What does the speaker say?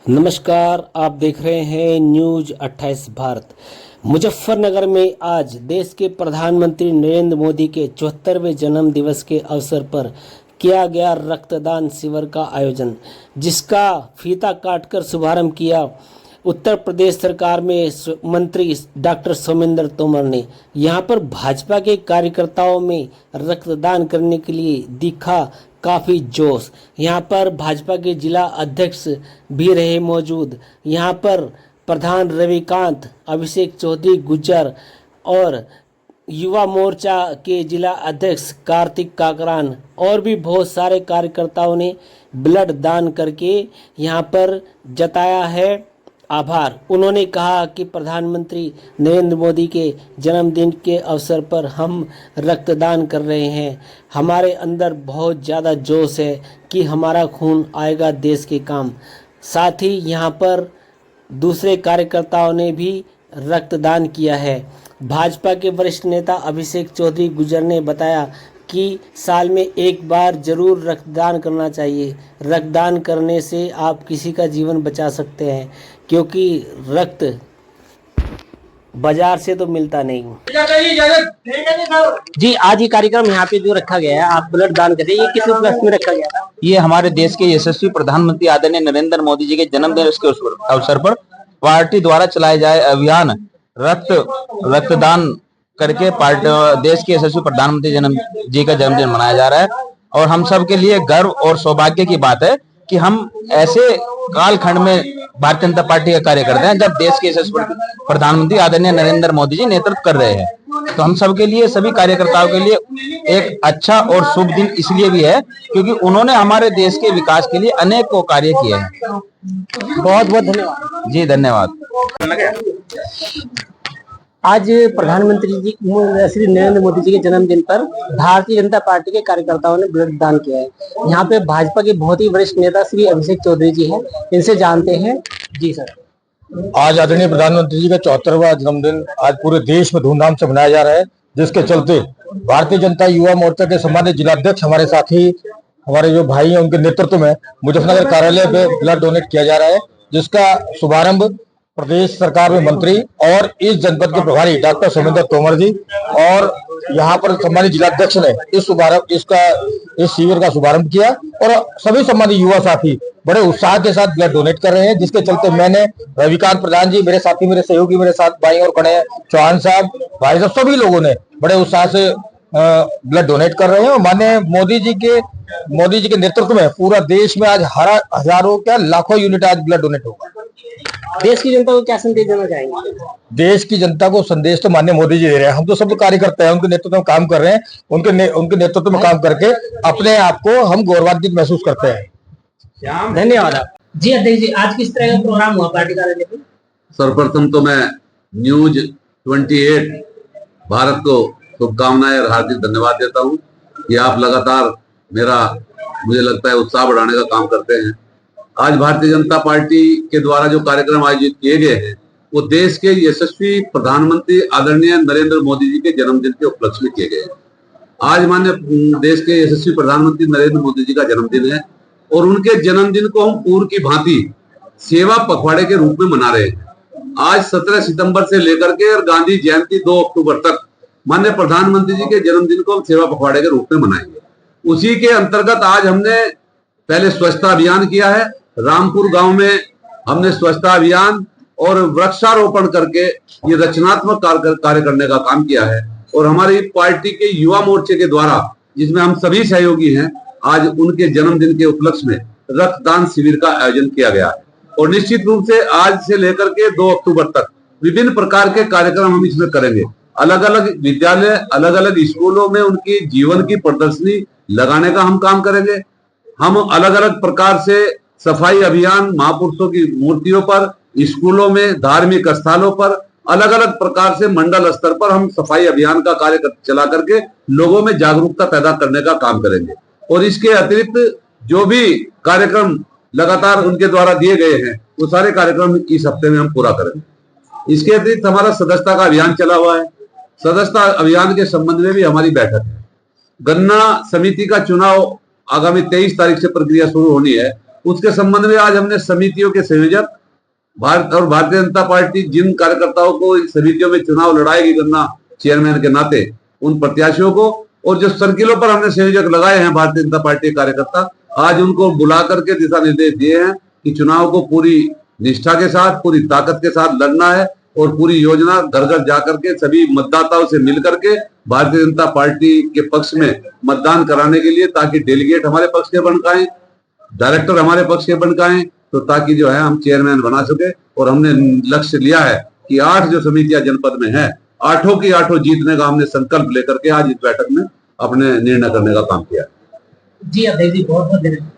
नमस्कार, आप देख रहे हैं न्यूज 28 भारत। मुजफ्फरनगर में आज देश के प्रधानमंत्री नरेंद्र मोदी के 74वें जन्म दिवस के अवसर पर किया गया रक्तदान शिविर का आयोजन, जिसका फीता काटकर शुभारंभ किया उत्तर प्रदेश सरकार में मंत्री डॉक्टर सोमेंद्र तोमर ने। यहां पर भाजपा के कार्यकर्ताओं में रक्तदान करने के लिए दिखा काफ़ी जोश। यहां पर भाजपा के जिला अध्यक्ष भी रहे मौजूद। यहां पर प्रधान रविकांत, अभिषेक चौधरी गुज्जर और युवा मोर्चा के जिला अध्यक्ष कार्तिक काकरान और भी बहुत सारे कार्यकर्ताओं ने ब्लड दान करके यहां पर जताया है आभार। उन्होंने कहा कि प्रधानमंत्री नरेंद्र मोदी के जन्मदिन के अवसर पर हम रक्तदान कर रहे हैं। हमारे अंदर बहुत ज़्यादा जोश है कि हमारा खून आएगा देश के काम। साथ ही यहाँ पर दूसरे कार्यकर्ताओं ने भी रक्तदान किया है। भाजपा के वरिष्ठ नेता अभिषेक चौधरी गुज्जर ने बताया कि साल में एक बार जरूर रक्तदान करना चाहिए। रक्तदान करने से आप किसी का जीवन बचा सकते हैं, क्योंकि रक्त बाजार से तो मिलता नहीं। जी, आज ये कार्यक्रम यहाँ पे जो रखा गया है, आप ब्लड दान करें, ये किस उपलक्ष्य में रखा गया था? ये हमारे देश के यशस्वी प्रधानमंत्री आदरणीय नरेंद्र मोदी जी के जन्मदिन के अवसर पर पार्टी द्वारा चलाए जाए अभियान रक्तदान करके देश के यशस्वी प्रधानमंत्री जी का जन्मदिन मनाया जा रहा है। और हम सब के लिए गर्व और सौभाग्य की बात है कि हम ऐसे कालखंड में भारतीय जनता पार्टी का कार्य करते हैं जब देश के यशस्वी प्रधानमंत्री आदरणीय नरेंद्र मोदी जी नेतृत्व कर रहे हैं। तो हम सब के लिए, सभी कार्यकर्ताओं के लिए एक अच्छा और शुभ दिन इसलिए भी है क्योंकि उन्होंने हमारे देश के विकास के लिए अनेकों कार्य किए हैं। बहुत बहुत धन्यवाद। जी धन्यवाद। आज प्रधानमंत्री जी श्री नरेंद्र मोदी जी के जन्मदिन पर भारतीय जनता पार्टी के कार्यकर्ताओं ने ब्लड दान किया है। यहाँ पे भाजपा के बहुत ही वरिष्ठ नेता श्री अभिषेक चौधरी जी हैं, इनसे जानते हैं। जी सर, आज आदरणीय प्रधानमंत्री जी का 74वां जन्मदिन आज पूरे देश में धूमधाम से मनाया जा रहा है, जिसके चलते भारतीय जनता युवा मोर्चा के सम्मानित जिलाध्यक्ष हमारे साथी, हमारे जो भाई हैं, उनके नेतृत्व में मुजफ्फरनगर कार्यालय पे ब्लड डोनेट किया जा रहा है, जिसका शुभारंभ प्रदेश सरकार में मंत्री और इस जनपद के प्रभारी डॉक्टर सोमेंद्र तोमर जी और यहाँ पर सम्मानित जिलाध्यक्ष ने इस शिविर का शुभारंभ किया। और सभी सम्मानित युवा साथी बड़े उत्साह के साथ ब्लड डोनेट कर रहे हैं, जिसके चलते मैंने रविकांत प्रधान जी, मेरे साथी, मेरे सहयोगी मेरे साथ बाई और खड़े हैं, चौहान साहब, भाई साहब, सभी लोगों ने बड़े उत्साह से ब्लड डोनेट कर रहे हैं। और माननीय मोदी जी के नेतृत्व में पूरा देश में आज हजारों क्या लाखों यूनिट आज ब्लड डोनेट होगा। देश की जनता को क्या संदेश देना चाहेंगे? देश की जनता को संदेश तो माननीय मोदी जी दे रहे हैं। हम तो सब कार्य करते हैं, उनके नेतृत्व में काम कर रहे हैं। उनके नेतृत्व में काम करके अपने आप को हम गौरवान्वित महसूस करते हैं। धन्यवाद। जी अध्यक्ष जी, आज किस तरह का प्रोग्राम हुआ पार्टी कार्यालय में? सर्वप्रथम तो मैं न्यूज 28 भारत को शुभकामनाएं और हार्दिक धन्यवाद देता हूं कि आप लगातार मुझे लगता है उत्साह बढ़ाने का काम करते हैं। आज भारतीय जनता पार्टी के द्वारा जो कार्यक्रम आयोजित किए गए हैं वो देश के यशस्वी प्रधानमंत्री आदरणीय नरेंद्र मोदी जी के जन्मदिन के उपलक्ष्य में किए गए हैं। आज माननीय देश के यशस्वी प्रधानमंत्री नरेंद्र मोदी जी का जन्मदिन है और उनके जन्मदिन को हम पूर्व की भांति सेवा पखवाड़े के रूप में मना रहे हैं। आज 17 सितंबर से लेकर के और गांधी जयंती 2 अक्टूबर तक माननीय प्रधानमंत्री जी के जन्मदिन को हम सेवा पखवाड़े के रूप में मनाएंगे। उसी के अंतर्गत आज हमने पहले स्वच्छता अभियान किया है। रामपुर गांव में हमने स्वच्छता अभियान और वृक्षारोपण करके ये रचनात्मक कार्य करने का काम किया है। और हमारी पार्टी के युवा मोर्चे के द्वारा, जिसमें हम सभी सहयोगी हैं, आज उनके जन्मदिन के उपलक्ष्य में रक्तदान शिविर का आयोजन किया गया है। और निश्चित रूप से आज से लेकर के 2 अक्टूबर तक विभिन्न प्रकार के कार्यक्रम हम इसमें करेंगे। अलग अलग विद्यालय, अलग अलग स्कूलों में उनकी जीवन की प्रदर्शनी लगाने का हम काम करेंगे। हम अलग अलग प्रकार से सफाई अभियान, महापुरुषों की मूर्तियों पर, स्कूलों में, धार्मिक स्थलों पर, अलग अलग प्रकार से मंडल स्तर पर हम सफाई अभियान का कार्य चला करके लोगों में जागरूकता पैदा करने का काम करेंगे। और इसके अतिरिक्त जो भी कार्यक्रम लगातार उनके द्वारा दिए गए हैं वो सारे कार्यक्रम इस हफ्ते में हम पूरा करेंगे। इसके अतिरिक्त हमारा सदस्यता का अभियान चला हुआ है। सदस्यता अभियान के संबंध में भी हमारी बैठक है। गन्ना समिति का चुनाव आगामी 23 तारीख से प्रक्रिया शुरू होनी है उसके संबंध में आज हमने समितियों के संयोजक भारत और भारतीय जनता पार्टी जिन कार्यकर्ताओं को इन समितियों में चुनाव लड़ाएगी करना चेयरमैन के नाते, उन प्रत्याशियों को और जो सर्किलों पर हमने संयोजक लगाए हैं भारतीय जनता पार्टी के कार्यकर्ता, आज उनको बुला करके दिशा निर्देश दिए हैं कि चुनाव को पूरी निष्ठा के साथ, पूरी ताकत के साथ लड़ना है और पूरी योजना घर घर जाकर के सभी मतदाताओं से मिलकर के भारतीय जनता पार्टी के पक्ष में मतदान कराने के लिए, ताकि डेलीगेट हमारे पक्ष के बन पाए, डायरेक्टर हमारे पक्ष के बन पाए, तो ताकि जो है हम चेयरमैन बना सके। और हमने लक्ष्य लिया है कि 8 जो समितियां जनपद में है, 8 की 8 जीतने का हमने संकल्प लेकर के आज इस बैठक में अपने निर्णय करने का काम किया। जी अध्यक्ष जी, बहुत बहुत धन्यवाद।